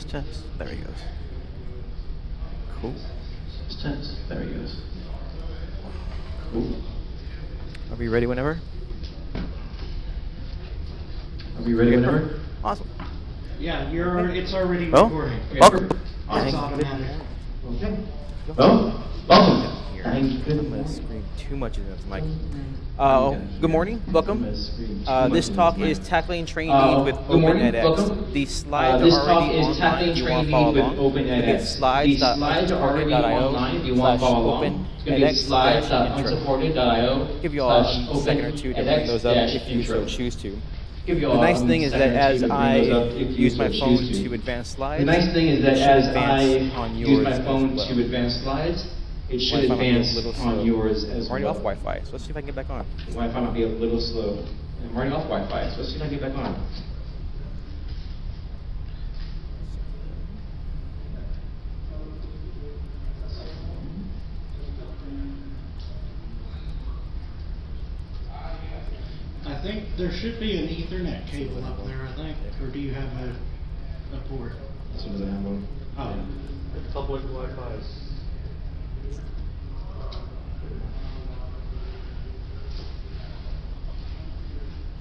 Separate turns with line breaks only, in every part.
Test. There he goes. Cool.
Test. There he goes. Cool.
Are we ready whenever?
Are we ready whenever?
Awesome.
Yeah, it's already
Well,
recording.
welcome.
It's automatic.
Well, welcome.
Here.
Thank you.
I'm going to scream too much into this mic. Good morning. Welcome. This talk is tackling training needs with edX. The slides are already online if you want to follow along. It's slides.unsupported.io/openedx/intro. Give you all a second or two to bring those up if you so choose to. The nice thing is that as I use my phone to advance slides,
it should advance on yours as well.
I'm already off Wi-Fi, so let's see if I can get back on.
Wi-Fi might be a little slow. I'm already off Wi-Fi, so let's see if I can get back on.
I think there should be an Ethernet cable up there, I think. Or do you have a port?
This one doesn't have one.
Oh.
Public Wi-Fi.
It's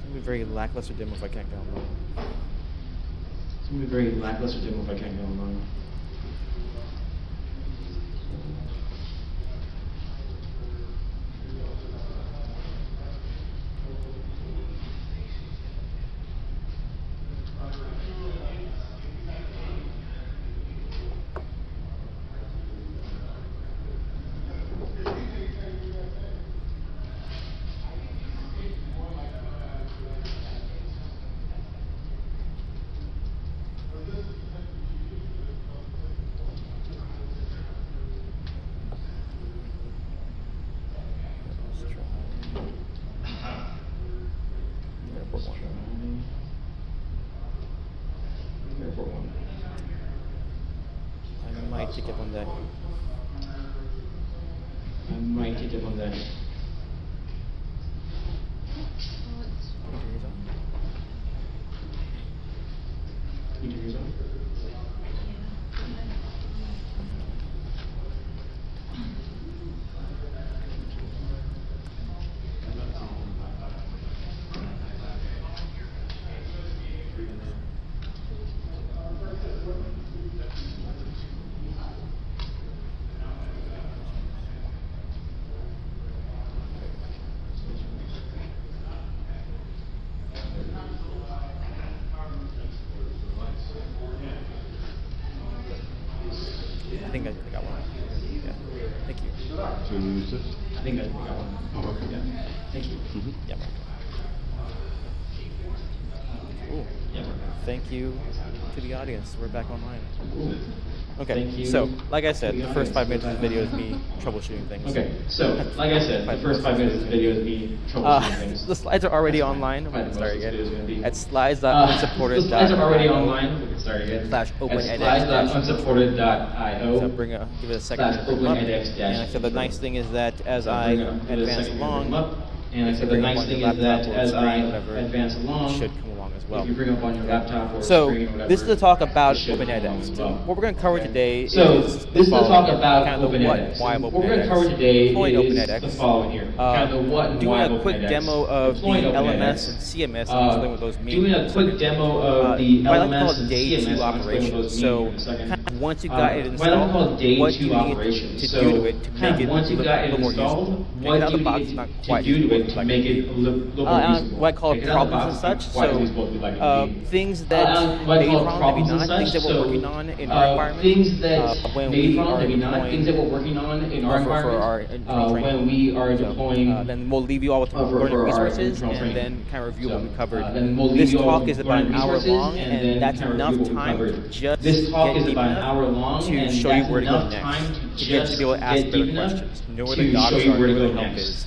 going to be a very lackluster demo if I can't get online.
It's going to be a very lackluster demo if I can't get online.
I might take it one day.
I might take it one day. Interviews on?
I think I got one. Yeah. Thank you.
So you use this?
I think I got one.
Oh, okay.
Yeah. Thank you.
Yeah. Cool.
Yeah.
Thank you to the audience. We're back online.
Cool.
Okay,
Thank you.
so like I said,
to
the
the
first 5 minutes
audience.
of the video is me troubleshooting things.
Okay, so like I said, the first 5 minutes of the video is me troubleshooting things.
The slides are already online.
Probably the
Sorry
most of this video is gonna
again.
be-
At
The slides are already online. We can start again.
/openedX.
/openedx.io.
So give it a second to bring them up.
/openedx-
And like I said, the nice thing is that as I
Bring it up, give it a
advance
second to bring them
along,
up. And
if
so
you
the
bring up
nice
on
thing
your
is that
laptop or
as I
screen, whatever,
advance along,
it should come along as well.
if you bring up on your laptop or
So
screen or whatever,
this is the talk about
it should come along
OpenEdX.
as well.
What we're going to cover today
So
is
this is the talk about
kind of the what,
OpenEdX.
why of
What we're going to
OpenEdX,
cover today
deploying
is
OpenEdX,
the following here. Kind of the what and why
doing
of
a quick
OpenEdX.
demo of the
Deploying
LMS
OpenEdX.
and CMS, and explain what those mean.
Doing a quick demo of the
what I like to
LMS
call
and
day
CMS.
two
I'll explain what
operations.
those mean
So
in a second.
kind of once you got it
What I like to call
installed,
day
what
two
do you need
operations.
to
So
do to it to
kind
make
of
it a
once you got it
little more
installed,
useful. Take
what
it out of
do
the
you
box,
need
it's not
to
quite
do to
useful
it
as
to
like
make
it
it a little more useful?
what I call
Take it out of the
problems and
box,
such.
it's not quite
So
as useful as we'd like it to be.
things that
what I
may
call
wrong, maybe
problems and
not,
such.
things that we're
So,
working on in our environment.
Things that
when
may
we
wrong,
are
maybe not.
deploying
Things that we're working on in our
for
environment.
our internal training.
When we are
So,
deploying.
then we'll leave you all with
for
learning
our
resources
internal
and
training.
then kind of review what we covered.
Then we'll leave
This
you all
talk is about an
learning
hour
resources
long,
and
and
then
that's
kind of
enough
review what we
time
covered.
to just
This talk
get
is
deep
about an
enough
hour long,
to
and
show you
that's
where to go
enough
next,
time
to get you to be able to ask
get
better
deep enough
questions, know where
to
the docs
show
are,
you where to
know where
go
the help
next.
is,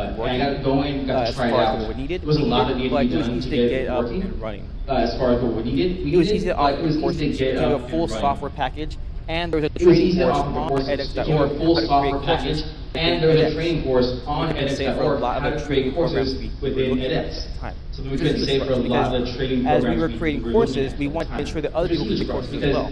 up
I got
working.
going, got to
As
try it
far
out.
as what we needed,
There was a lot that needed to
but
be
it was
done
easy
to
to
get
get
it
up
working.
and running.
As far as what we needed,
It was easy to offer
it was easy
courses,
to get
to
up
a
and
full
running.
software package, and there was a
It was
training
easy to
course
offer
on
courses. It came
edX.org
with a full
how to
software
create courses
package, and there
within
was a
edX.
training course on
We couldn't save for a
edX.org
lot of
how
the
to
training
create courses
programs we were
within
looking at
edX.
the time.
So that we couldn't save for a lot of the training
As
programs
we were creating
were looking
courses,
at
we
at the
wanted to
time.
ensure that other
Which is
people could
huge
create
for us
courses as
because
well.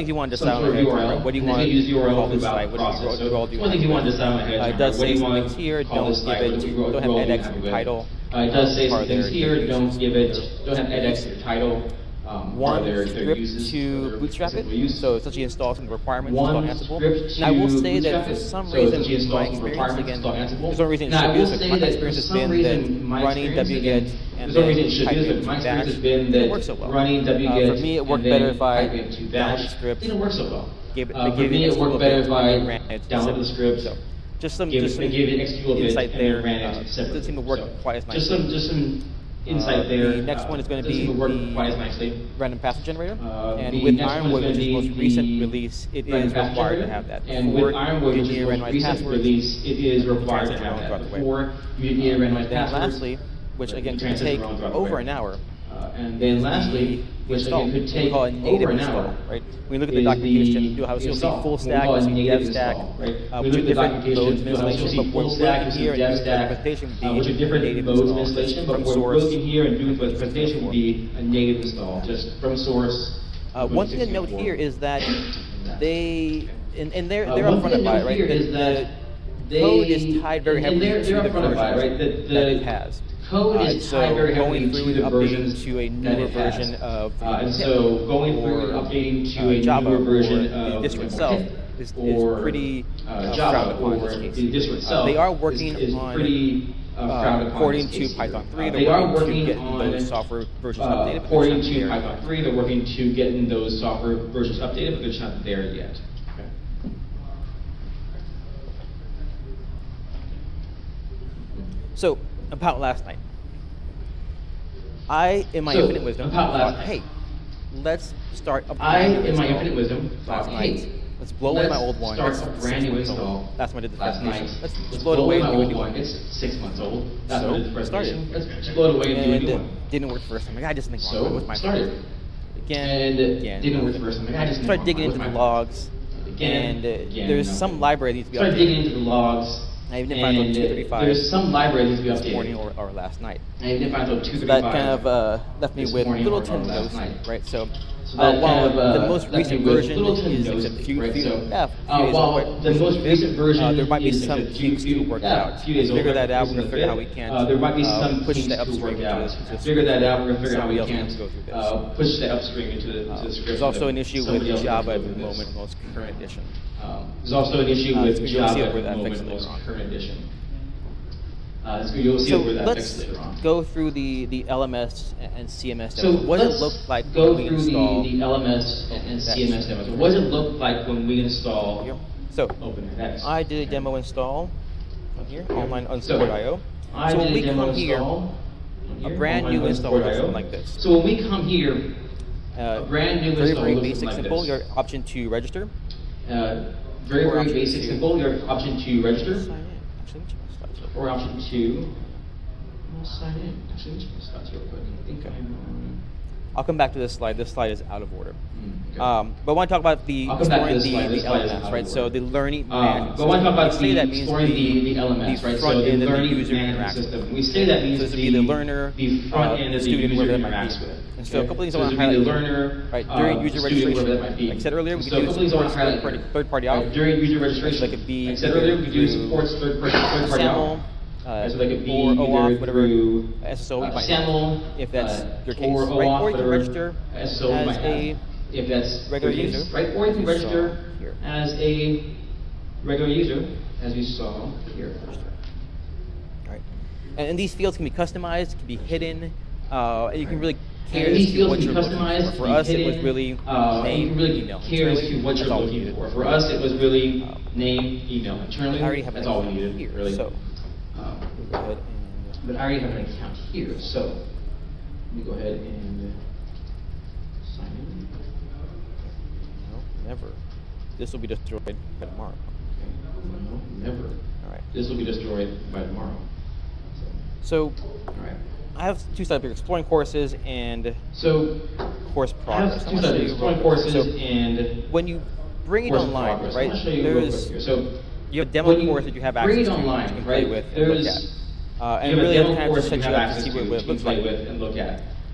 things you want to decide
some
on
sort of
ahead of time,
URL.
right? What do you
and then
want
use
to
URL
call
to
this
about
site?
the process. So
URL do you
one
want
thing
to
you
do?
want to decide ahead of time.
It does
What do
say
you
some
want
things here.
to call
Don't
this
give
site?
it.
What
Don't have
URL do you
edX
want
in
to
your
give it?
title.
It does say
part
some
of their
things here. Don't
uses,
give it.
their
Don't have edX in your title.
one
their
script
uses,
to
their
bootstrap it,
simple use.
so essentially install some requirements,
One
install Ansible.
script
And I will
to
say that
bootstrap
for
it,
some
so
reason,
essentially install
my
some
experience,
requirements,
again,
install Ansible.
there's no reason it
Now,
should
I
be
will
this way.
say
My
that
experience
for
has
some
been
reason,
that
my
running
experience,
wget
again,
and
there's no
then
reason it should
type
do this,
into
but my
bash
experience has been
didn't
that
work so well.
running wget
For me, it worked
and then
better if I
type into
downloaded
bash
the script,
didn't work so well.
gave it,
For
gave
me,
it
it worked better if I
ran it
downloaded the script,
So just some
gave it executable bit,
insight
and
there.
then ran it separately.
Doesn't seem to work
So,
quite as nicely.
Just some insight there.
The next one is going to
doesn't
be
work
the
quite as nicely.
random password generator. And
The
with
next one is
Ironwood,
going
which
to
is the
be
most recent
the
release, it
random
is
password
required to
generator.
have that.
And
Before
with Ironwood,
you
which is
need
the most
randomized
recent
passwords,
release, it is
the
required to
transit
have
runs
that.
throughout the way.
Before you need randomized
Then
passwords.
lastly, which again
the
can
transit
take
runs throughout the
over
way.
an hour,
And then lastly, which
install.
again could
We
take
call it native
over an
install,
hour.
right? When you look at the
is
documentation,
the
you'll see
install.
full
We
stack,
call it
you'll see
native
dev stack,
install, right? We
which
look
are
at the
different
documentation,
modes of
you'll
installation,
see
but
full
what we're
stack,
looking
you'll see
here and
dev
doing the
stack,
presentation would be
which are different
native
modes of
install,
installation,
just
but
from
what we're
source.
looking here and doing for the presentation would be a native install, just from source.
One thing to note here is that they, and they're
One
upfront
thing to
about it,
note
right?
here is that
The code is tied very
and
heavily
they're
to the
upfront about it, right?
version that it has.
Code is
So
tied very heavily
going through
to
and
the
updating
versions
to a
that
newer
it has.
version of the
And
tip
so going through and
or,
updating to a
Java
newer version
or the
of
distro
the
itself
tip
is
or
pretty frowned
Java
upon in
or
this case.
the distro itself
They are working
is
on
pretty frowned upon
porting
in this
to
case
Python
here.
3.
They
They're
are
working to
working
get
on
those software versions updated, but
porting
they're just
to
not there
Python
yet.
3. They're working to getting those software versions updated, but they're just not there yet.
So, about last night. I, in my
So,
infinite wisdom,
about last
thought,
night.
hey, let's start a
I,
brand new
in my
install
infinite wisdom,
last
thought,
night.
hey,
Let's blow away my old one.
Start
It's
a
6
brand new
months old.
install.
Last time I did the
Last night.
presentation. Let's
Let's
blow it away
my
and do a
old
new
one.
one.
It's 6 months old. That's
So,
what I did the
started.
presentation. Let's blow it away and do a new
And
one.
didn't work the first time. Like, I just think wrong
So,
with my
started.
Again,
And didn't work the first time. Like, I just
started digging into the logs.
Again,
And
again,
there's
nothing.
some library that needs to be
Started
updated.
digging into the logs.
I even didn't find until 2:35
there's some library that needs to be
this morning
updated.
or last night.
I didn't find until
So
2:35.
that kind of left me
this
with
morning
little
or
tenderness,
last night.
right? So,
So that
while
kind of,
the most
left me
recent
with
version
little
is
tenderness,
except few,
right?
few,
So,
yeah, few days
while
old,
the most recent version
there might be
is
some
except
kinks to work out.
few days
Figure
old,
that out. We're
this
gonna
is
figure
the
out how we
fifth.
can
There might be some
push
kinks
that
to
upstream
work
into
out.
this.
Figure that out. We're gonna figure out how
Somebody
we
else
can
needs to go through this.
push that upstream into the script.
There's also an issue with
Somebody else
Java
needs
at
to
the
go through
moment,
this.
most current edition.
There's also an issue
So
with
you'll see
Java
where
at
that
the
fixes
moment,
later
most
on.
current edition. So you'll see
So
where that
let's
fixes later on.
go through the LMS and CMS
So
demos. What does
let's
it look like
go
when we
through
install?
the LMS and
that
CMS demos. So what does it look like when we install
Here. So
OpenEdX?
I did a demo install on here, online
So,
unsupported.io.
I
So when
did
we
a demo
come here,
install
a
here,
brand
online
new install will look
unsupported.io.
something like this.
So when we come here, a brand new
very,
install
very
looks
basic,
like
simple.
this.
Your option to register.
Very,
Or
very
option
basic,
two.
simple. Your option to register.
Sign in. Actually, let me check my slides real quick.
Or option two, I'll sign in. Actually, let me check my stats real quick. I think
Okay.
I'm on.
I'll come back to this slide. This slide is out of order.
Okay.
But I want to talk about the
I'll come back to
exploring
this slide.
the
This slide is
LMS,
out
right?
of
So
order.
the learning management
But when I talk about
system. We say that means
exploring the LMS,
the
right?
front
So the
end of the
learning
user
management
interacts with.
system. We say that means
so this would be the learner,
the front end of the
student,
user
whatever that might
interacts
be.
with.
And so a couple things I
So
want
this
to
would be
highlight.
the learner,
Right, during user
student,
registration,
whatever that might be.
like I said earlier, we
So
could
a
do
couple things I want to
support
highlight
third-party
here.
out.
During user registration,
So that could be
like I said earlier, we do
through
support third-party out.
SAML,
So that could be
or
either
OAuth, whatever
through
SSO you might
SAML,
have, if that's your case,
or
right?
OAuth,
Or you can
whatever
register
SSO you
as
might
a
have, if that's
regular
your case,
user,
right? Or you can
as you saw
register
here.
as a regular user, as we saw here.
Right. And these fields can be customized, can be hidden, and you can really care
And
as
these
to
fields
what
can
you're
be
looking
customized,
for. For
be
us, it
hidden,
was really
and you
name,
can really
email.
care as
Internally,
to what
that's
you're
all we
looking
needed.
for. For us, it was really name, email. Internally,
I already have
that's
an
all we
account
needed,
here,
really.
so
Um,
we'll go ahead and
But I already have an account here, so let me go ahead and sign in.
no, never. This will be destroyed by tomorrow.
No, never.
All right.
This will be destroyed by tomorrow.
So
All right.
I have two sides here: exploring courses and
So
course
I have
progress.
two
I'm gonna show
sides:
you
exploring
real quick.
courses
So
and
when you bring it
course
online,
progress.
right?
I'm gonna show you real quick
There's
here. So
you have a demo
when you
course that you have
bring
access
it
to,
online,
which you can play
right,
with and look
there's-
at.
you
And
have
really
a
it'll
demo
kind of
course
just
that
set
you
you
have
up to
access
see
to,
what
which
it
you
looks
can play
like.
with and look at.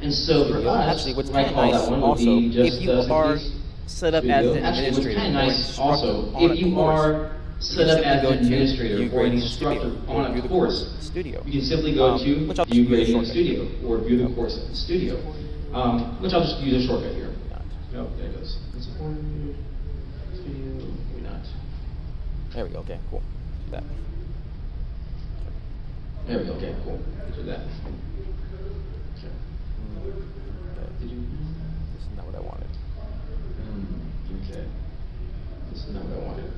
And so for
Studio.
us,
Actually, what's
what I
kind of
call
nice
that one would
also,
be just
if you are set up as an
Actually, what's
administrator
kind
or
of nice
instructor
also,
on a
if you
course,
are set up
simply
as
go
an
to
administrator
View
or an
Grading
instructor
Studio,
on
or View
a
the
course,
Studio,
you can simply go to
which I'll just
View
use a
Grading
shortcut
Studio
here.
or View the Course Studio, which I'll just use a shortcut here. Nope, there it export this video, maybe not.
There we go. Okay, cool. Do that.
There we go, okay, cool. Do that. Okay.
Okay.
Did you?
This is not what I wanted.
Okay. This is not what I wanted.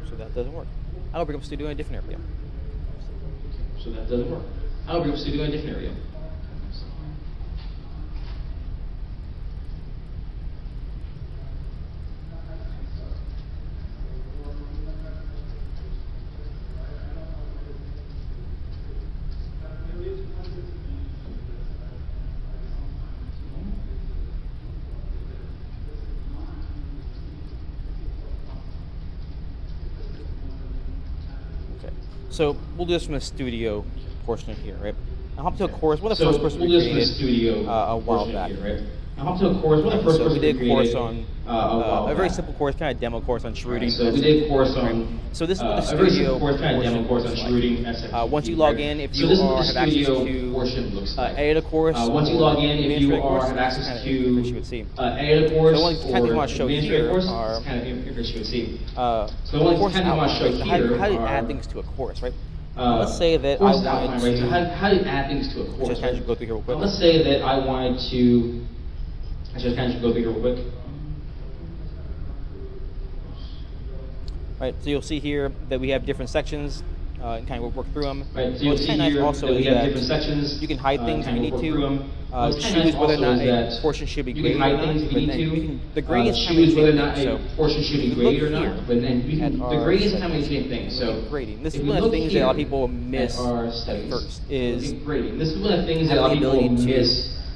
So that doesn't work. I'll bring up Studio in a different area.
So that doesn't work. I'll bring up Studio in a different area.
Okay. So we'll do this from the studio portion of here, right? I'll hop to a
Okay.
course. One of the
So
first courses
we'll
we
do this from the
created
studio
a while
portion
back.
here, right? Now hop to a course. One of the first
So
courses
we did a course
created,
on
while
a very
back.
simple course, kind of demo course on Shrooting.
So we did a course
right?
on
So this is what the
a very
studio
simple course, kind of demo course on
looks like.
Shrooting SFTP,
Once you log
right?
in, if
So
you
this is what the
have access
studio
to
portion looks like.
edit a course,
once you
or
log in, if
administrate
you
a course,
have
this is
access
kind of
to
information you would see.
edit a course
So one kind of thing I
or
want to show
administrate a
here
course,
are
it's kind of information you would see.
the
So one
course
kind of want to show
outline, right?
here
How do you
are,
add things to a course, right? Let's say that I
course
wanted
outline,
to
right? So how do you add things to a course?
just kind
right?
of go through here real quick.
Let's say that I wanted to. I just kind of go through here real quick.
Right, so you'll see here that we have different sections, and kind of work through them.
Right, so you'll
What's
see
kind of
here
nice also
that we
is
have
that
different sections.
you can hide things if you need
work through
to.
'em. What's kinda
Choose
nice
whether or
also
not
is
a
that
portion should be
you can
graded or
hide
not.
things if you
But
need
then
to.
you can, the grading is kind of
Choose
the
whether or
same
not
thing.
a
So
portion should be
if you
graded or
look
not.
here
But then you
at
can, the
our
grading is kind of the
settings,
same thing.
and
So
look at grading. This
if
is
you
one of the
look
things that a lot of
here
people
at
miss
our
at
settings,
first is
look at grading. This is one of the things that a lot
having
of
the
people
ability to
miss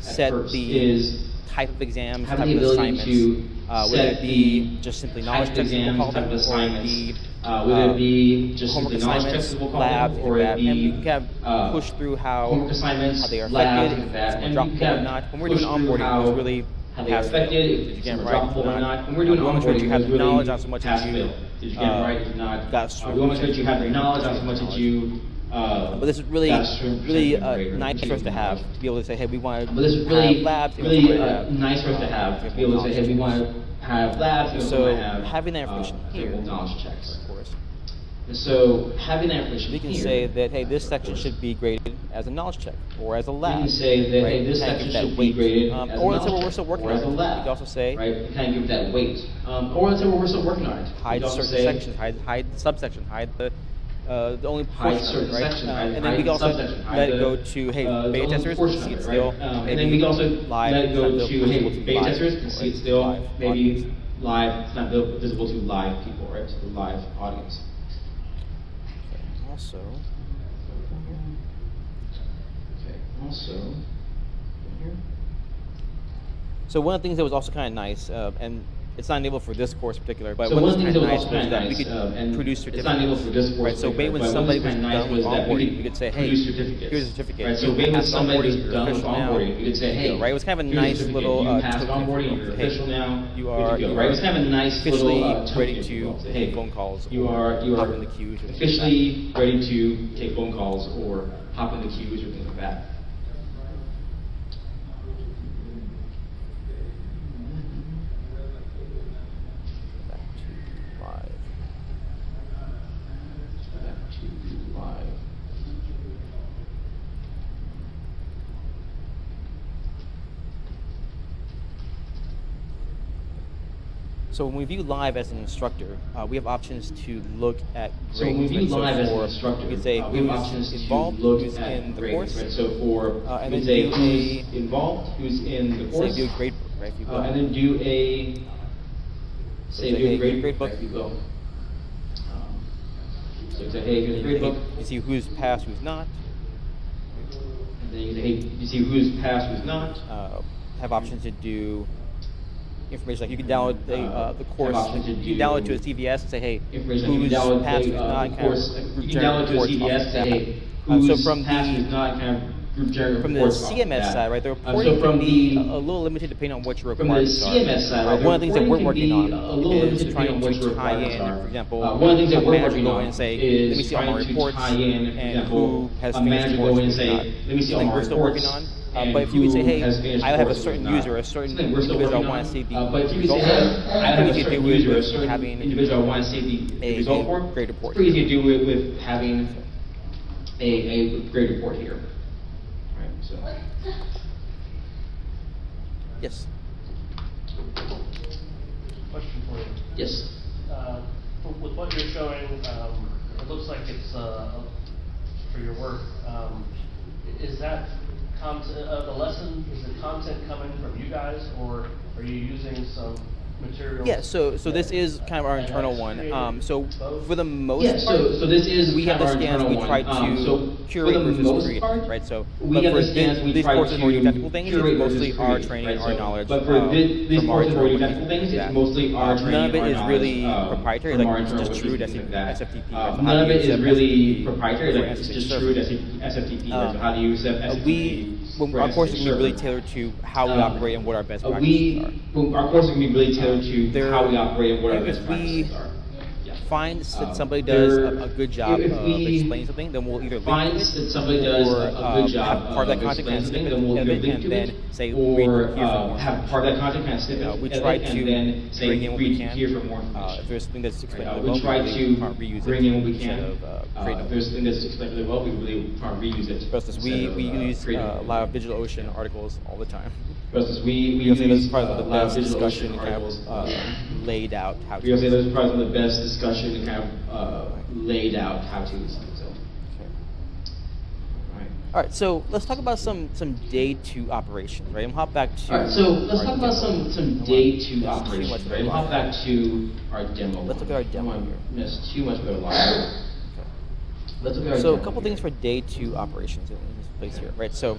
at
set
first
the
is
type of exams, type
having
of
the ability
assignments,
to
whether
set
it be
the
just simply
type
knowledge
of
checks, as we'll
exams,
call
type
them,
of
or it
assignments,
be
whether it be just
homework
simply knowledge checks,
assignments,
as we'll call
labs,
them,
things
or
like
it
that,
be
and you can kind of push through how
homework assignments,
they are
labs,
affected,
and
if
that,
someone
and
dropped
you
the ball or
can
not. When we're
push
doing
through
onboarding, it was really
how they
pass fail.
affected,
Did you
if
get it
someone
right?
dropped the
Did
ball or
not?
not. When we're doing
We want to make sure
onboarding,
you have
it
the
was really
knowledge on so much
pass
as
fail.
you
Did you get it right? Did you not?
got
We want to make sure that you have the knowledge on so much as you.
But this is really, really nice for us to have, to be able to say, hey, we want to
But this is
have
really,
labs. we
really
want to have,
nice for us to have. To be able to say, hey, we want to have labs. We
So
want to have
having that information here,
knowledge checks.
of course,
And so having that information
we can
here,
say that, hey, this section should be graded as a knowledge check or as a
we
lab.
can say that,
right?
hey, this
Kind of
section
give that
should be
weight.
graded as a
Or let's say
knowledge
we're still
check,
working
or
on
as
it.
a
We
lab.
can also say,
right? We kind of give that weight. Or let's say we're still working on it. We
hide
can also
certain
say,
sections, hide the subsection, hide the only
hide
portion of
certain
it, right?
sections,
And then we can also let it go to, hey,
the
beta
only
testers
portion
can see
of
it
it,
still.
right? And
Maybe
then we can also
live,
let it go
it's not
to,
visible
hey, beta
live,
testers can
or
see it still,
live
maybe
audience.
live, it's not visible to live people, right? To the live audience.
Okay, also,
Okay, also, here.
so one of the things that was also kind of nice, and it's not enabled for this course in particular, but
So
what
one
was
of the
kind
things
of
that
nice
was
was
also
that
kinda
we could
nice, and
produce
it's
certificates.
not enabled for this course
Right, so
particular,
when
but
somebody
what was
was
kinda nice
done with
was that we
onboarding,
could
we could say, hey,
produce certificates.
here's a certificate.
Right, so
You
maybe when
passed
somebody's
onboarding, you're
done with
official now.
onboarding, you could say, hey,
Right, it was kind of a
here's
nice
certificate.
little
You passed
token
onboarding,
for
you're
people. Hey,
official now.
you
Good
are
to go, right? It's kind of a nice
officially
little token,
ready
if you will.
to
Say,
take
hey,
phone calls.
you
or
are
hop in the queues. or things like that.
officially ready to take phone calls or hop in the queues or things like that.
Back to live.
Back to live.
So when we view live as an instructor, we have options to look at grades.
So when we view
right?
live as an
for,
instructor,
we could say
we have
who's
options to
involved,
look
who's
at
in the
grades,
course,
right? So for,
and
we
then
say
do
who's involved, who's in the
say
course,
view a grade book, right? If you will.
and then do a,
So
say
say,
view
hey,
a grade
grade
book,
book.
right, if you will. So say, hey, here's a grade book,
You see who's passed, who's not.
and then you say, hey, you see who's passed, who's not.
Have options to do information like you can download the course.
options to
You can download to a
do
CVS and say, hey,
Information you
who's
can download
passed,
the,
who's not,
the
kind
course,
of
you can
generate
download to a
reports off
CVS,
of
say,
that.
hey,
So
who's
from
passed,
the
who's not, kind of
From the
reports off of
CMS
that.
side, right, the
So
reporting
from
can be
the
a little limited depending on what your
from the
requirements are.
CMS side, right,
One of the things that we're working on
a little
is
limited depending
trying
on what your
to tie
requirements
in,
are.
for example,
One of the things
a
that we're
manager
working
go
on
in and say,
is
let me see all my
trying to
reports
tie in, for
and
example,
who has
a
finished
manager
reports
go in
and
and
who's not.
say, let me see all
Something
my
we're still working
reports.
on.
And
But if you could say,
who
hey,
has finished
I have a
reports and
certain
who's not.
user, a certain
Something we're still
individual I
working
want
on.
to see the
But if you could say,
result
hey,
for,
I have a
it's easy to
certain
do it
user, a
with
certain
having
individual I want to see the result for.
great report.
It's pretty easy to do it with having a great report here. Right, so.
Yes.
Question for you.
Yes.
With what you're showing, it looks like it's for your work. Is that the lesson? Is the content coming from you guys, or are you using some materials?
Yeah, so this is kind of our internal one. So for the most
Yeah,
part,
so this is
we have
kind
the
of our
scans
internal
we
one.
try to
So
curate
for the
versus
most
create,
part,
right? So,
we
but
have
for
the scans we
these
try
courses more
to
technical things, it's
curate
mostly
versus
our
create,
training,
right?
our
So,
knowledge.
but for these
from our
courses more
internal
technical things,
like
it's
that.
mostly our training,
None of it
our
is
knowledge,
really proprietary,
from
like
our
it's
internal
just true to
things like that.
SFTP. Right? So how
None
do
of
you
it
use
is really
SFTP
proprietary,
for
like it's
SFTP
just
server?
true to SFTP. Like how do you use SFTP?
Our courses can be really tailored to how we operate and what our best practices are.
Our courses can be really tailored to how we operate and what our
if
best
we
practices are. Yeah.
find that somebody does a good job
if
of
we
explaining something, then we'll either link
find
to
that
it
somebody does
or
a good job
have part of that content kind
explaining
of
something,
snippet
then we'll
of
either
it
link
and
to
then
it,
say
or
read here for more.
have part of that content kind of snippet
We
of
try
it,
to
and then say
bring in what we
read
can.
here for more information.
If there's something that's explained
Right,
really well,
we try
really
to
try to reuse
bring
it
in what we can.
instead of creating
If there's something that's explained really well, we really try to reuse it.
For instance, we
instead of,
use
creating
a
it.
lot of DigitalOcean articles all the time.
For instance, we
You'll see those
use
are probably the
a lot of
best discussion
DigitalOcean
kind
articles.
of laid out how
We're gonna say
to.
those are probably the best discussion and kind of laid out how to. So, right.
All right, so let's talk about some day two operations, right? And hop back to.
All right, so let's
our
talk about
demo.
some
Don't
day
wanna
two
miss too
operations.
much of
Right?
the
We'll hop
line.
back to our demo.
Let's look at our demo
I don't
here.
want to miss too much of the line. Let's look at our
So a
demo
couple
here.
things for day two operations in this place here, right? So,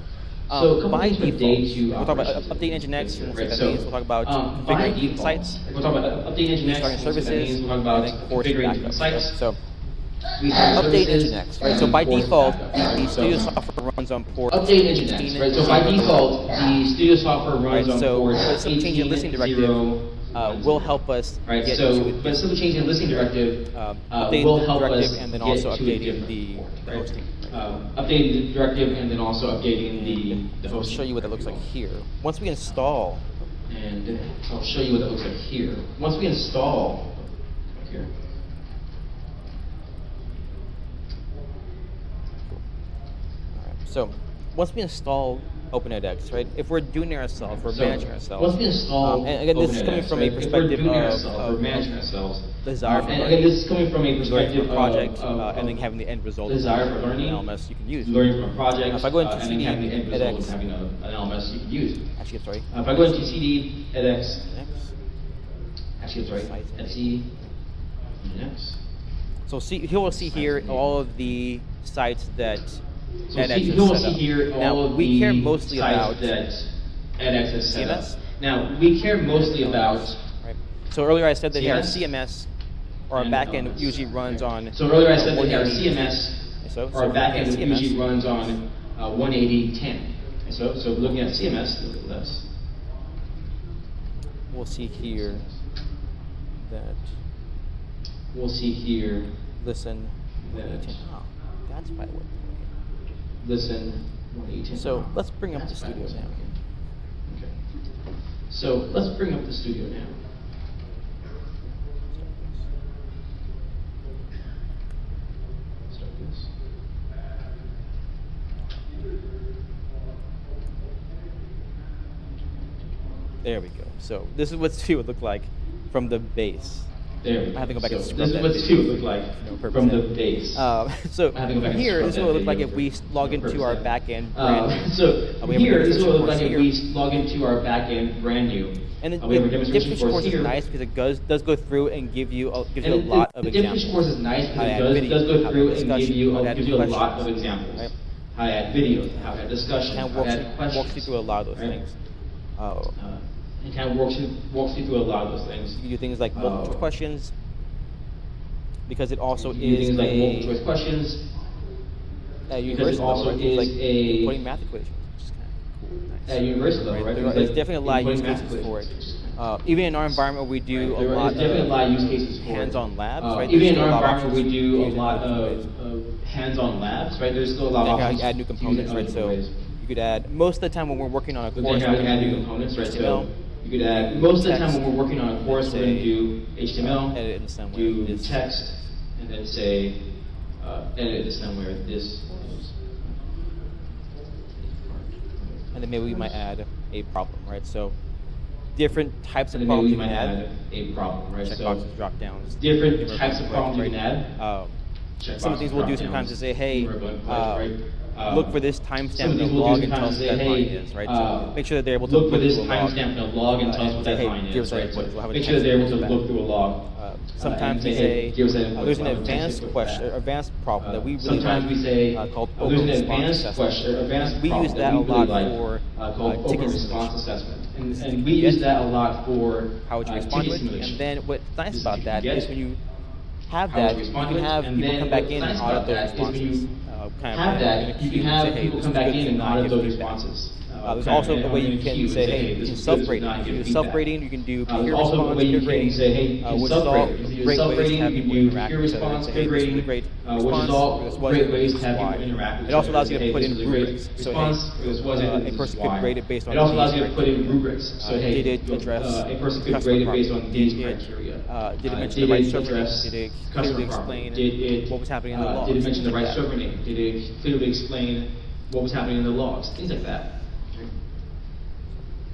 So a couple
by
things for
default,
day two
we'll talk about
operations
update
in
Engine
this
X,
place
and
here,
what
right?
that means. We'll talk about
by
configuring
default,
sites,
we'll talk about update Engine X,
restarting
and what that
services,
means. We'll talk about
and then course
configuring different
backups.
sites.
Right? So,
Restart
update
services,
Engine X, right?
and
So by
course
default,
backup.
the
So,
Studio software runs on port
update Engine X,
18,
right? So by
0.
default, the Studio software runs
Right,
on
so
port
but some change in listing directive
18.0.1.
will help us
Right,
get
so
to it.
but simply changing the listing directive
Updating
will
the
help
directive
us
and then
get
also
to a
updating
different
the
port, right?
hosting.
Updating the directive and then also updating the
So I'll
hosting.
show you what that looks like here. Once we install,
And I'll show you what that looks like here. Once we install here.
so once we install OpenEdX, right? If we're doing it ourselves, we're
So,
managing ourselves.
Once we install
and again, this is coming
OpenEdX,
from
right,
a
if we're
perspective
doing it
of,
ourselves, we're managing ourselves.
desire for
and
learning.
again, this is coming from a
learning
perspective
from a project,
of
and then having the end result
desire
of
for learning,
an LMS you can use.
learning from a project,
If I go into
and then
CD,
having the end result
edX,
of having an LMS you can use.
actually, sorry.
If I go into CD, edX,
Next.
actually, that's right, Etsy, edX.
So he will see here all of the sites that
So
edX
you
has
will
set
see
up.
here
Now,
all of
we
the
care mostly
sites
about
that edX has set up.
CMS.
Now, we care mostly about
Right. So earlier I said that our
CMS
CMS or our
and
backend
LMS.
usually runs on.
So earlier I said that our
180.
CMS
So
or our backend
CMS.
usually runs on 180.10. And so looking at CMS, look at this.
We'll see here that
We'll see here,
listen.
That-
Oh, that's probably what.
listen, 180.10.
So let's bring up the studio now.
Okay. So let's bring up the studio now. Start this.
There we go. So this is what studio would look like from the base.
There we go.
I have to go back
So
and scrub
this is
that
what
video
studio would look like
for no purpose
from
now.
the base.
So
I have to go back and
here,
scrub
this is
that
what it would look like
video
if we
for
log
no
into
purpose
our
now.
backend brand new.
So
we have a
here, this is what it would look
demonstration
like if
course
we
here.
log into our backend brand new.
And the
we have a demonstration
demonstration course is
here.
nice because it does go through and give you a
And
lot of
the
examples.
demonstration course is nice
How to
because
add
it
video,
does
how
go
to
through
add
and
discussion, how to add
gives you a lot of
questions,
examples.
right?
How to add video, how to add discussion,
Kind of
how to add questions.
walks you through a lot of those
right?
things.
It kind of walks you through a lot of those things.
You do things like multiple choice questions because it also
You do
is
things like
a
multiple choice questions. because it
universal
also
level, right? Things like
is a
putting math equations, which is kind of cool and nice.
at universal level, right?
There's definitely a lot of use cases for it. Even in our environment, we do a lot of hands-on labs, right?
Even
There's
in
still
our
a lot of
environment, we
options
do a
using
lot
other ways.
of hands-on labs, right? There's still a lot
Then
of
how you
options.
add new
to use
components,
in
right?
other
So
ways.
you could add, most of the time when we're working on a
So
course,
then how
we're
you add
going
new
to do
components, right?
HTML.
So you could add, most of the time
text,
when we're working on a course, we're going to do HTML,
edit in somewhere.
do
This.
text, and then say, edit this somewhere, this is.
And then maybe we might add a problem, right? So different types of
And then maybe
problems
we
you can
might
add.
add a problem, right? So
Checkboxes, drop downs.
different types of problems you can add.
Some of these we'll do sometimes to say, hey, look for this
some
timestamp
of
in
these
the
we'll
log
do
and tell us
sometimes
what that
say,
line
hey,
is, right? So make sure that they're able to
look for this
through a log.
timestamp in a log and tell us
and
what
say,
that
hey,
line
give
is,
us
right?
that
So
input. We'll have a
make
text
sure they're able
input
to
back.
look through a log.
Sometimes
and
we
say, hey,
say
give us that input.
there's an
We'll have a text
advanced
input
question,
back.
advanced problem that we really
Sometimes
like
we say,
called
there's
open
an
response
advanced
assessment.
question, advanced
We
problem
use that a
we really
lot
like,
for
called open
ticket
response
simulation.
assessment.
This is
And
the
we use
get.
that a lot for
How would you respond to
ticket
it?
simulation.
And then what's nice
This is
about
the
that
get.
is when you have
How would
that,
you
you
respond
can
to it?
have
And
people
then
come back
what's
in and
nice
audit
about
those
that is when
responses.
you
Kind of
have
in
that,
a
you
queue
can
and
have
say, hey,
people
this
come
is
back
good,
in
this
and
is not,
audit
give
those
feedback.
responses.
There's also a way you
in
can
queue
say,
and
hey,
this
you can
is good, this is
self-grade
not
it. You
give
can do
feedback.
self-grading, you can do
There's
peer
also a
response,
way you
peer
can
grading,
say, hey, you can
which is all
self-grade. You can do
great ways to
self-grading,
have
you
people
can do
interact
peer
with each other and
response,
say,
peer
hey, this was a
grading,
great
which
response,
is all
or this wasn't,
great
or
ways
this
to
is
have people
why.
interact with
It also
each
allows
other.
you to
Hey,
put
this
in
was a great
rubrics. So, hey,
response, this wasn't,
a
this is
person could
why.
grade it based on
It also allows
these
you to put in
criteria.
rubrics. So, hey,
Did it address
a person could
customer
grade it based on
problem?
these
Did
criteria.
did it mention
Did
the right
it
server name?
address
Did it
customer
clearly
problem?
explain
Did it,
what was happening in the logs?
Did it mention the
Things
right
like that.
server name? Did it clearly explain what was happening in the logs? Things like that.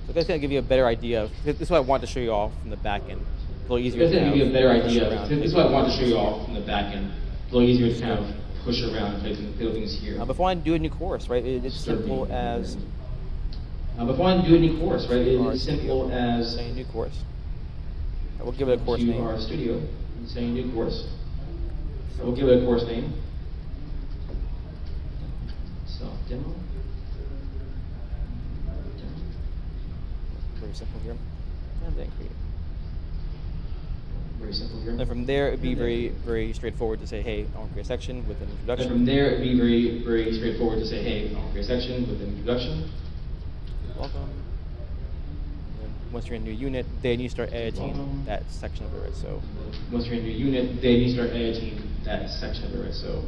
So that's going to give you a better idea of, this is what I wanted to show you all from the back end. A little easier
It's
to
going to give you a
kind
better
of push
idea.
around,
This is
play
what I wanted to
things
show you
here.
all from the back end. A little easier to kind of push around and play things here.
Before I do a new course, right, it's simple
Certainly.
as
Before I do any course, right,
our
it's
studio,
simple as
saying new course. We'll give it a course
to
name.
our studio and saying new course. So we'll give it a course name. Self-demo.
Very simple here. And then create.
Very simple here.
And from there, it'd be very, very straightforward to say, hey, I want to create a section with an
And
introduction.
from there, it'd be very, very straightforward to say, hey, I want to create a section with an introduction.
Welcome. And then once you're in a new unit, then you start editing
Welcome.
that section of it, right? So
Once you're in your unit, then you start editing that section of it, right? So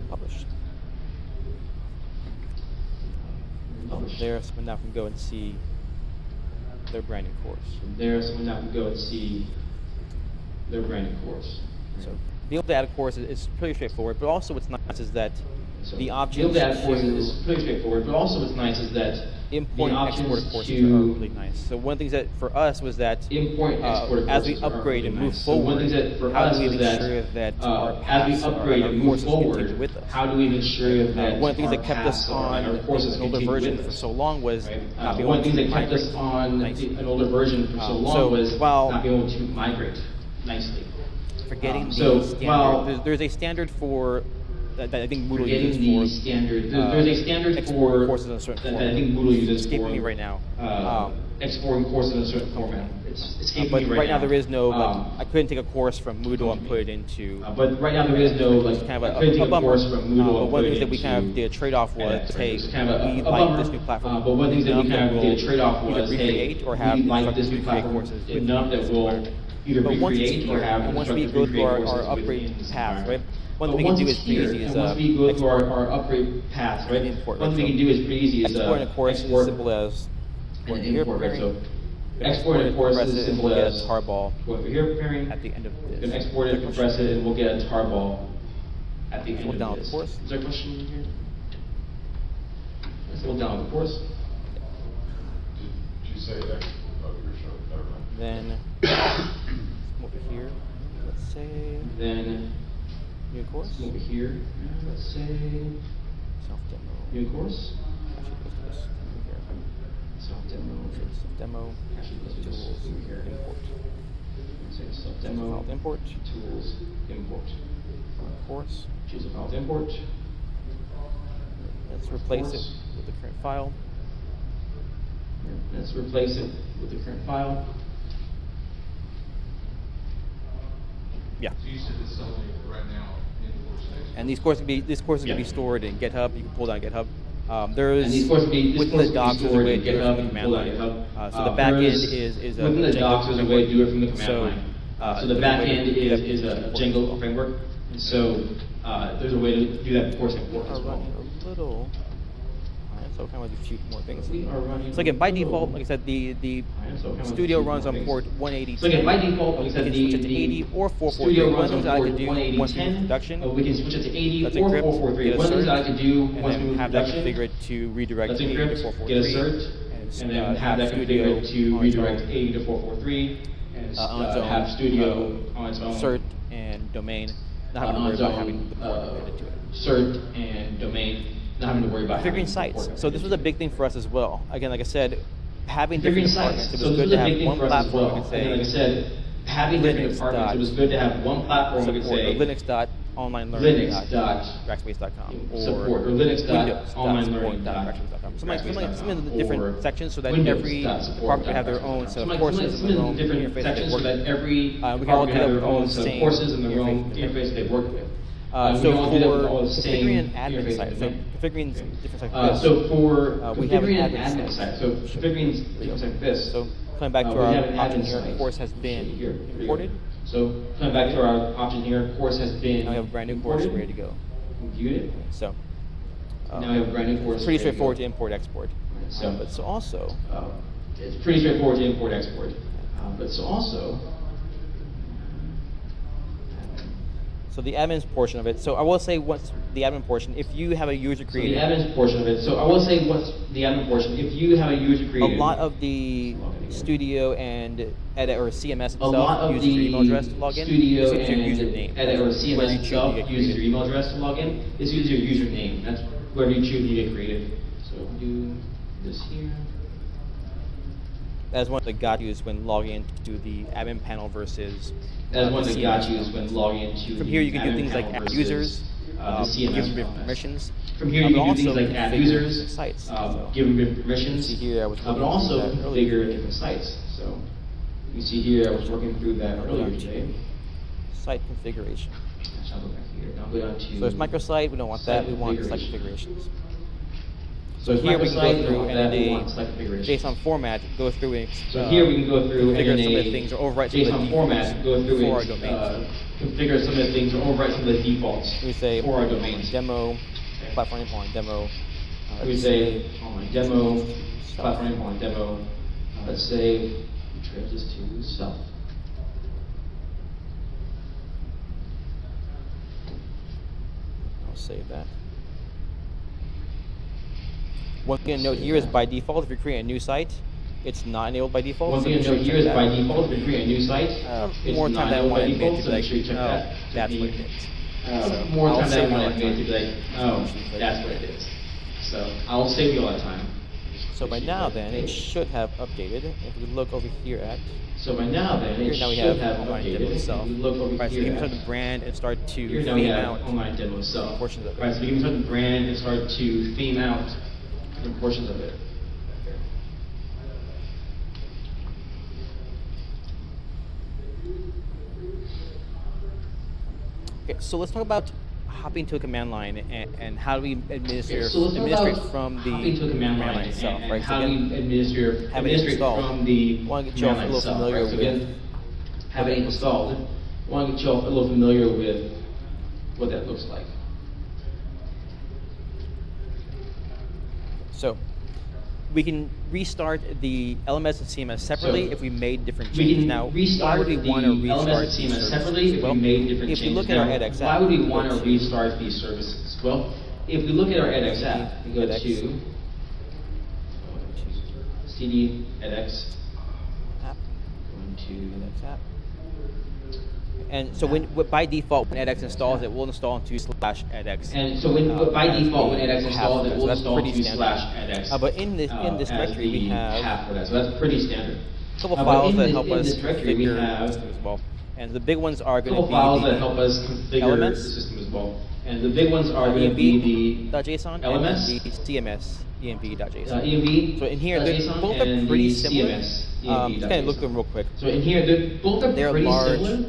publish.
publish.
There, someone now can go and see their branding course.
From there, someone now can go and see their branding course.
So being able to add a course is pretty straightforward, but also what's nice is that
So
the
being
options
able to add courses is
to
pretty straightforward, but also what's nice is that
import
the
and export
options
of courses
to
are really nice. So one of the things that for us was that
import and export of
as we
courses are
upgrade
really
and move
nice. So one
forward,
thing that for
how
us
do we
was
make
that,
sure that our
as we
paths,
upgrade
our
and move
courses
forward,
continue with us?
how do we make sure that
One of the things
our
that kept us
paths
on
and our courses
an older
continue
version
with
for
us?
so long was
Right?
not being
One
able
thing
to
that kept us
migrate
on
nicely.
an older version for so long
So
was
while
not being able to migrate nicely.
Forgetting
So
the standard.
while
There's a standard for that I think Moodle
forgetting
uses
the
for
standard, there's a standard
exporting
for
courses in a certain
that
format.
I think Moodle uses
It's escaping
for
me right now.
exporting courses in a certain format. It's escaping
But
me
right now there is no
Um,
I couldn't take a course from Moodle and put it into.
But right now there is no like
It's kind of
I couldn't take a
bummer.
course from Moodle
But
and
one
put
of the
it
things that we kind of
into
did a trade-off was,
edX.
hey,
It's kind of
we
a
like
bummer,
this new platform.
but one thing that we
enough
kind of did a
we'll
trade-off
either
was, hey,
recreate or have
we like this
instructors
new
create
platform
courses with
enough that
this
we'll
environment.
either
But once it's
recreate or
here,
have
and once we
instructors
go through
recreate
our
courses
upgrade
within this
paths, right?
environment.
One
But
thing we can
once
do
it's
is pretty
here,
easy is
and once we go through
export.
our upgrade paths, right?
Import,
One
right?
thing we
So
can do is pretty easy is
exporting a course is
export
as simple as
and
going here,
import, right? So
preparing,
export and
export it,
compress
compress
is
it, and
simple
we'll get
as
a tarball
go over here preparing,
at the end of this.
then export it,
Is there a
compress
question?
it, and we'll get a tarball at the end
Hold
of
down
this.
the course.
Is there a question in here? Let's hold down the course.
Did you say X? Oh, you were showing, never mind.
Then come over here. Let's say
Then
new course.
come over here, and let's say
Self demo.
new course.
Actually, let's do this over here.
Self demo.
Self demo.
Actually, let's do this
Tools.
over here.
Import.
Say self
File
demo.
to import.
Tools. Import.
Course.
Choose a file to import.
Let's replace it
Course.
with the current file.
Let's replace it with the current file.
Yeah.
So you said it's only right now in workstation.
And these courses can be stored in GitHub. You can pull down GitHub. There's
And these courses be
within the docs there's a way to do it from the command line. So the back end is a
within the
Django
docs there's a way to do it from the command
So,
line. So the
there's a
back
way to
end
do that
is a
import as
Django
well.
framework, and so there's a way to do that course import
We
as
are
well.
running a little. Alright, so kind of a few more things.
We are running
So again, by
a little-
default, like I said, the
Alright, so kind of
studio
a few
runs
more
on
things.
port 180.
So again, by default, like I said,
we can switch it to 80 or 443.
studio
One
runs
thing
on
that I
port
could do
180
once we move to
10.
production.
We can switch it to 80
Let's
or
encrypt,
443.
get a
One thing
cert,
that I could do
and
once we
then
move to
have that
production.
configured to redirect
Let's
80 to
encrypt,
443.
get a cert, and then have that
Studio
configured to
on its
redirect
own,
80 to 443, and
on its own,
have Studio on its own.
cert and domain, not having to
on
worry
its
about
own,
having the port added to it.
cert and domain, not having to worry about having
Configuring
the
sites.
port
So this was a
added
big thing for us as well. Again, like I said, having
to it.
different
Configuring
departments,
sites.
it
So
was
this
good
is
to
a big
have
thing
one
for us as
platform
well.
we could
And like I
say
said, having different
Linux
departments, it was
dot
good to have one platform we could
support, or
say
Linux dot Rackspace.com, or
support, or Linux dot
Windows
online
support
learning
dot
dot
Rackspace.com. Some of the
or
different sections so that
Windows
every
dot support
department could
dot
have their own
Rackspace.com.
set of
Some
courses
of
and their
the
own
different
interface that
sections
they
so
work
that
with.
every
We can all
department
do
could
that
have
with
their
all
own
the
set of
same
courses and their own
interface.
interface they work with.
So
we all do that with
for
all the same
configuring an admin
interface
site, so
domain.
configuring different sites like this,
So for
we have an
configuring an
admin
admin
site.
site, so configuring things like this.
So coming back to
we
our
have an
option
admin
here,
site.
course has
Show
been
you here. Here we go.
imported.
So coming back to our option here, course has been
Now we have a brand new course
imported.
ready to go.
We viewed it.
So
Now we have a brand new course.
pretty
ready to
straightforward
go.
to import export.
So-
But so also
It's pretty straightforward to import export. But so also,
so the admin's portion of it. So I will say once the admin portion, if you have a user
so the
created,
admin portion of it. So I will say what's the admin portion. If you have a user
a
created,
lot of the studio and edit or CMS
a lot
itself
of
uses your email address to
the
log in.
studio
This is your
and
username.
edit or
That's where
CMS
you choose
itself
to get
uses your
created.
email address to log in. This uses your username. That's where you choose to get created. So do this here.
That's one of the got-yous when logging into the admin panel versus
That's one of the
CMS
got-yous
panel.
when logging into
From
the
here you can do
admin
things like
panel
add
versus,
users,
the CMS
give them
panel.
permissions.
From here,
but
you can do
also
things like add
configure
users,
different sites. So
give them different permissions,
see here I was
but
working
also
through that earlier
configure
today.
different sites. So you see here, I was working through that
I'll go
earlier
down to
today.
Site configuration.
Actually, I'll go back here. I'll go down to.
So there's microsite, we don't want
site
that, we want site
configuration.
configurations.
So
here we can
microsite,
go through
want
and
that, we
in
want site
a
configuration.
JSON format, go through and
So here we can go through and
configure
in
some of the
a
things or overwrite some of the
JSON
defaults
format, go through
for our
and
domains.
configure some of the things or overwrite some of the defaults
We say
for our domains.
demo, platform endpoint demo.
We
let's
say online demo,
self.
platform endpoint demo. Let's say we trade this to self.
I'll save that. One thing to note here is by default, if you're creating a new site, it's not enabled by default.
One
so
thing
make
to
sure
note
you
here is
check
by
that.
default, if you create a new site, it's
More
not
time than I
enabled
want
by
to admit
default,
to
so
be
make
like,
sure you check
oh,
that.
that's
So
what it
the-
is.
More
I'll
time
save
than I
all
want
that
to admit to be like, oh,
Like,
that's what it is. So I'll save you all that time.
So by now then, it should have updated. If we look over here at,
So by now then,
here
it
now we
should
have
have
online
updated.
demo
If
itself.
you look over
Right, so
here
you can
at-
start the brand and start to
Here now we
theme
have
out
online demo itself.
portions of it.
Right, so we can start the brand and start to theme out different portions of it.
Okay, so let's talk about hopping to a command line and how do we administer,
So let's talk
administrate
about
from the
hopping to a command line
itself,
and
right? So
how do
again,
we administrate
have it installed.
from the
Want to get you all
command
a
line
little
itself,
familiar
right? So
with
again, have it installed. Want to get you all a little familiar with what that looks like.
So we can restart the LMS and CMS separately
So
if we made different
We
changes.
can
Now, why
restart
would we
the
want to restart
LMS
these
CMS
services?
separately if
Well,
we made different
if
changes.
we look at our
Now,
edX
why
app,
would we
go
want to
to
restart these services? Well, if we look at our edX app, we go
edX.
to CD edX,
app,
going to
edX app. And so by default, when edX installs it, we'll install into /edX.
And so by
as
default,
the
when edX installs it,
path.
we'll
So that's
install
pretty
to
standard.
/edX.
But in this
as
directory, we
the
have
path for that. So that's pretty standard.
a couple
But
files
in
that
this-
help
in
us
this directory, we
configure the
have
system as well. And the big ones are
a
going
couple
to be
files
the
that help us configure
elements,
the system as well. And the big ones are going to be the
EMB.json
LMS,
and the CMS EMB.json.
EMB.
So in here,
JSON,
both are
and
pretty
the
similar.
CMS,
Just kind of look through them real quick.
So in here, both are
They're
pretty
large
similar.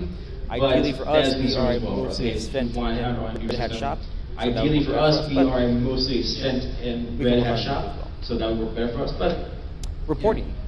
you.
Ideally
but
for us,
that is
we are
concerned as well,
mostly
okay?
spent
We want
in
to have our
Red
users
Hat
know.
Shop. So that would
Ideally
work
for
better
us, we
but
are mostly spent in
we
Red
can
Hat
learn
Shop,
as well.
so that would work better for us. But
Reporting.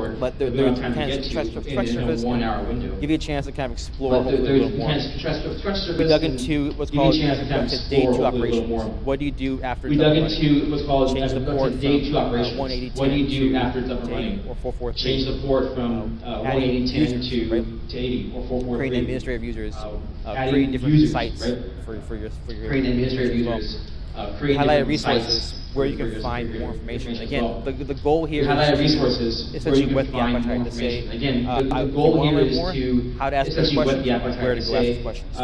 forward.
But
that we
they're
don't have time
kind
to
of
get
stretch
to
the
in a
surface,
1 hour window.
give you a chance to kind of explore
But
hopefully a
there's
little more.
kind of stretch surface.
We dug
and
into what's
give you a
called
chance to kind of
up to day
explore
2
hopefully a little
operations.
more.
What do you do after
We
it's
dug
up and running?
into what's called
Change the
up
port
to day
from
2 operations.
180
What do you do
to
after it's up and running?
or 443.
Change the port from
adding
180.10
users,
to,
right?
to 80 or 443.
Creating administrative users,
Adding
creating different
users,
sites
right?
for your
Creating administrative
as well.
users. create
highlighted
different sites
resources where you
for
can
your-
find
for your
more information.
as
Again,
well.
the goal here
Highlighted
is to
resources where
essentially
you can
what the
find
app
more
tried to say.
information. Again, the
if you
goal
want to
here
learn
is
more,
to
how to ask better
essentially what
questions,
the app tried
where
to
to go ask
say.
those questions.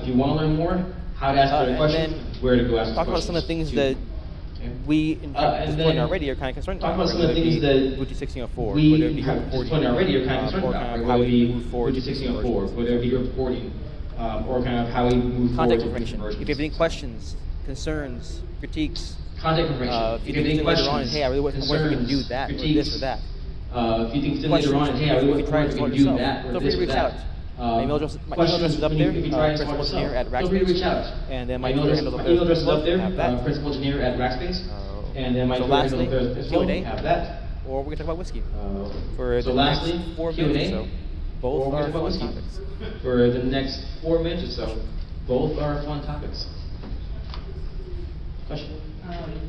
If you want to learn more, how to ask better
And
questions,
then
where to go ask those
talk about
questions.
some of the things
too.
that
Okay.
we in
And
this
then
point already are kind of concerned
talk
about.
about some of the
whether it
things
be
that
Booty 1604,
we
whether it be
have
reporting,
this point already are kind of concerned
or
about,
kind
right?
of how
Whether it
we
be
move forward
Booty
to these
1604,
conversions.
whether it be reporting, or kind of how we move forward
Contact
to
information.
conversions.
If you have any questions, concerns, critiques,
Contact information.
if you think later
questions,
on, hey, I really wonder if we can do that, or this or that.
If you think
Questions,
later on, hey, I
if
really
you try to
wonder if we
install
can
it
do
yourself,
that or
feel free
this
to
or
reach
that.
out. My email address is up there,
If you try to install it
principal engineer at
yourself, feel free to reach out.
Rackspace, and then my
email
Twitter handle up
my
there.
email address is up there,
Have that.
principal engineer at Rackspace, and then my
So
Twitter handle
lastly,
up there as well.
Q&A.
Have that.
Or we can talk about whiskey
So
for the
lastly,
next 4
Q&A.
minutes or so. Both
Or we
are
can talk about
fun
whiskey.
topics.
For the next 4 minutes or so, both are fun topics. Question?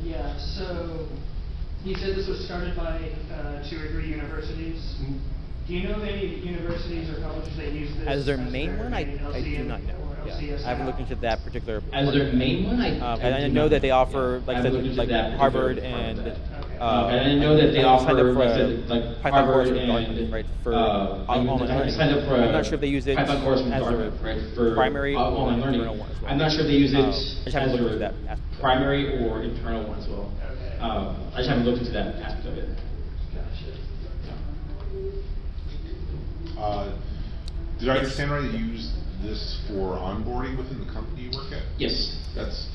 Yeah, so you said this was started by 2 or 3 universities. Do you know of any universities or colleges that use this
As their main one, I do
LCM
not know.
or
Yeah,
LCS
I haven't looked
app?
into that particular.
As
part.
their main one,
And I
do
know
not
that they offer, like I
haven't looked
said,
into
like
that
Harvard
particular part
and.
of that.
Okay.
And I know that they
I signed
offer,
up for
like I
a
said, like
Python
Harvard
course with
and
Dartmouth, right, for
I
online learning.
signed up for
I'm not sure if they use it
Python course from
as their
Dartmouth, right, for
primary or
online learning.
internal one as well.
I'm not sure if they use it
I just
as
haven't looked into
their
that aspect of it.
primary or internal one as well.
Okay.
I just haven't looked into that aspect of it.
Gotcha.
Did I understand right that you use this for onboarding within the company you work at?
Yes.
That's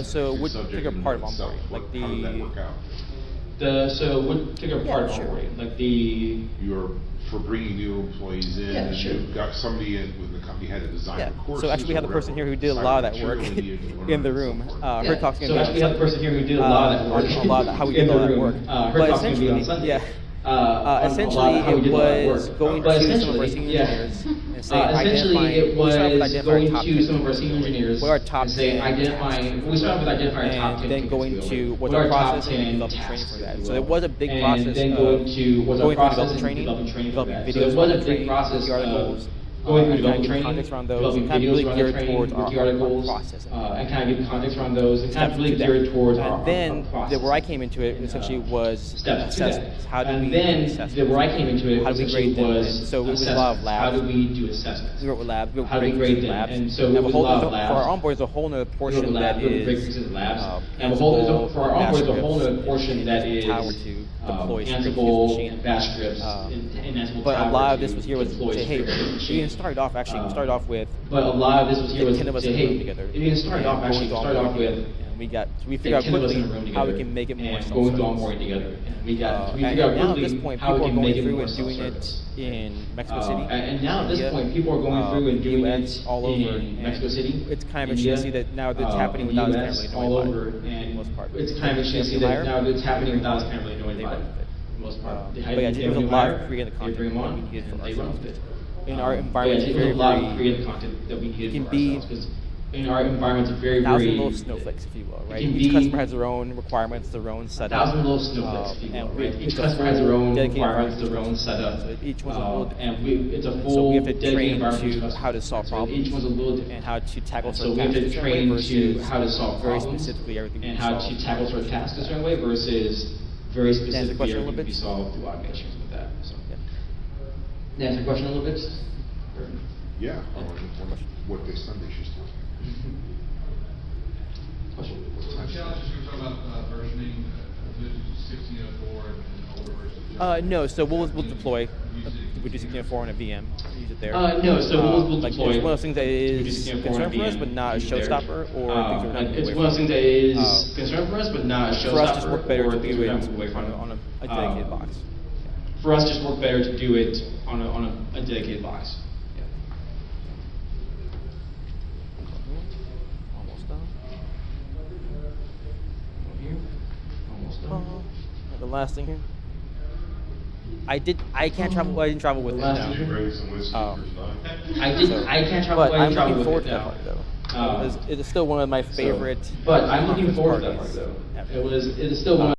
So
a
what
subject
particular
in
part of
itself.
onboarding? Like
How did that
the-
work out?
So what particular
Yeah,
part of
sure.
onboarding? Like the
You're for bringing new employees in,
Yeah,
and
sure.
you've got somebody in with the company had to design
Yeah.
the courses.
So actually, we
or
had the person here
whatever
who did a lot of that
cyber
work
material you needed to learn
in the
and so
room.
forth.
Her talk's gonna
so
be
actually, we have the person here who did a lot of that work.
on a lot of how we did
in
all
the
that
room.
work.
Her
But
talk's gonna be on
essentially,
Sunday.
yeah.
On a lot of
Essentially,
how we
it
did all that
was
work.
going
But
to some of our
essentially,
senior
yeah.
engineers and saying,
Essentially, it
we start with
was
identifying
going
top
to
10
some of our senior engineers
what are top
and saying
10
identifying. We start with identifying top 10
and then
tickets
going
we
to
own.
what's
What
our
are top
process and
10
developing training
tasks,
for that.
if you
So
will.
it was a big
And
process
then
of
going to what's our
going through
process
developing
and
training,
developing training for
developing
that. So
videos
it was
around
a
the
big
training,
process
wiki articles,
going through
and kind of
developing
give
training,
context around those,
developing
and kind of
videos
really
around the
geared
training,
towards our
wiki articles,
process.
and kind of give context around those, and kind of
Steps
really
to that.
geared towards
And
our
then
process.
where I came into it essentially was
steps to that.
assessments. How do we
And
do
then
assessments?
where I came into it
How do we
essentially
grade them?
was
And so it was a lot of
assessments. How
labs.
do we do assessments?
We wrote labs. We wrote
How do we
breakthroughs
grade
in
them?
labs.
And so
And
it was a lot of
for
labs.
our onboard, there's a whole other portion that is
labs. And
Ansible,
for our onboard, there's a whole
Bash
other
scripts,
portion
and
that is
Tower to deploy scripts using
Ansible,
machine.
and Bash scripts, and Ansible
But a
Tower
lot of
to
this was here was
deploy
say, hey,
scripts using
we
machine.
didn't start off actually. We started off with
But a lot of this was here
the
was
10 of us
say,
in the room
hey,
together.
it didn't start
and
off
going
actually.
to
It started off
onboarding,
with
and we
the
figured out
10 of us
quickly
in a room
how we
together
can make it more
and going through
self-service.
onboarding together. And we
And
figured out
now at
quickly
this point,
how
people
we
are
can make
going
it
through
more
and doing it
self-service.
in Mexico City.
And now at this
India,
point, people are going through and doing
US,
it
all over.
in Mexico City.
It's kind of
India,
interesting to see that now that it's happening
in the
without us
US,
kind of
all
really knowing
over,
about it, for the
and
most part.
it's kind of interesting to see that now that it's happening without us kind of really knowing
They
about it.
run with it.
For the most part. They
But yeah,
they
there's a
bring
lot
hire,
of creating the
they
content
bring them
that
on,
we needed for
and they run
ourselves.
with it.
In our
But
environment,
yeah,
it's
there's
very,
a lot of
very
creative content that we needed
can
for
be
ourselves, 'cause in our environment, it's very,
thousand
very
little snowflakes, if you will, right?
can
Each
be
customer has their own requirements, their own setup.
1,000 little snowflakes, if you will,
and
right? Each
it's a
customer has their
full
own
dedicated
requirements,
environment
their own
to
setup.
customers. So each one's a little different.
It's a
And
full
so we have to
dedicated
train
environment
to
customers.
how to solve
So
problems
each one's a little different.
and how to tackle
So
certain
we have
tasks
to
a certain way
train to
versus
how to solve
very
problems
specifically everything
and
we
how
solve.
to tackle certain tasks a certain way versus very
answer the
specifically
question a little
everything can be
bit?
solved through automations with that. So.
Yeah.
Can I answer the question a little bit? Or-
Yeah, on what day Sunday she's talking.
Question?
The challenges you were talking about versioning, 1604 and older versions.
No, so we'll deploy. We do 1604 on a VM, use it there.
No, so we'll
like
deploy.
it's one of those things that
We do
is
1604
concern
on
for us,
VM,
but not a
use it there.
showstopper, or things we're trying to
It's
move
one of those
away
things that
from.
is concern for us, but not a showstopper.
For us, just work better
or
to
things
do
we're
it
trying to move away from.
on a dedicated box.
For us, just work better to do it on a dedicated box. Yeah.
Almost done.
Over here. Almost done.
The last thing here. I can't travel. I didn't travel with it.
Last
No.
thing here.
Bring some whiskey
Oh.
for tonight.
I can't travel
But
away
I'm
travel
looking
with
forward
it
to that
now.
part though. It's still one of my favorite.
But I'm looking
conference
forward to that part
parties
though.
ever.
It is still one of